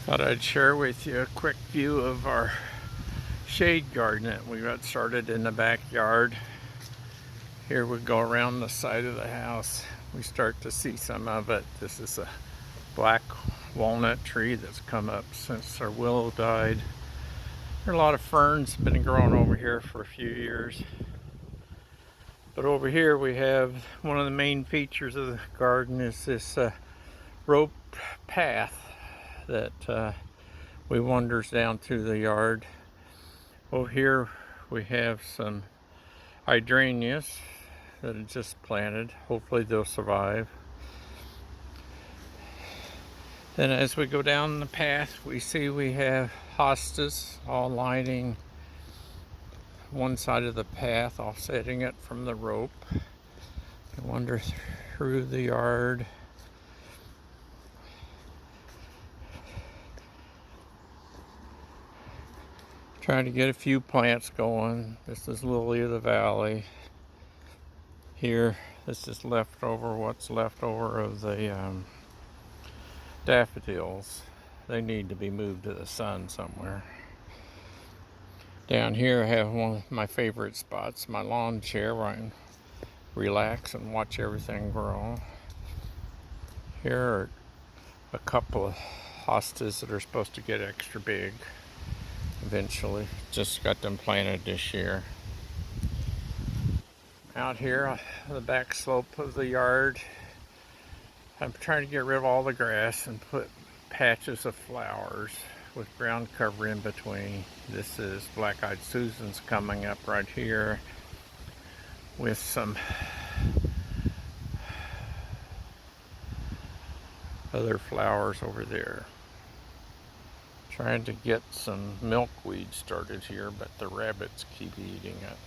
Thought I'd share with you a quick view of our shade garden that we got started in the backyard. Here we go around the side of the house. We start to see some of it. This is a black walnut tree that's come up since our willow died. There are a lot of ferns been growing over here for a few years. But over here we have one of the main features of the garden is this rope path that we wanders down to the yard. Over here we have some hydrangeas that are just planted. Hopefully they'll survive. Then as we go down the path, we see we have hostas all lining one side of the path, offsetting it from the rope. I wander through the yard. Trying to get a few plants going. This is Lily of the Valley. Here, this is what's left over of the daffodils. They need to be moved to the sun somewhere. Down here I have one of my favorite spots, my lawn chair where I can relax and watch everything grow. Here are a couple of hostas that are supposed to get extra big eventually. Just got them planted this year. Out here on the back slope of the yard, I'm trying to get rid of all the grass and put patches of flowers with ground cover in between. This is Black-Eyed Susans coming up right here with some other flowers over there. Trying to get some milkweed started here, but the rabbits keep eating it.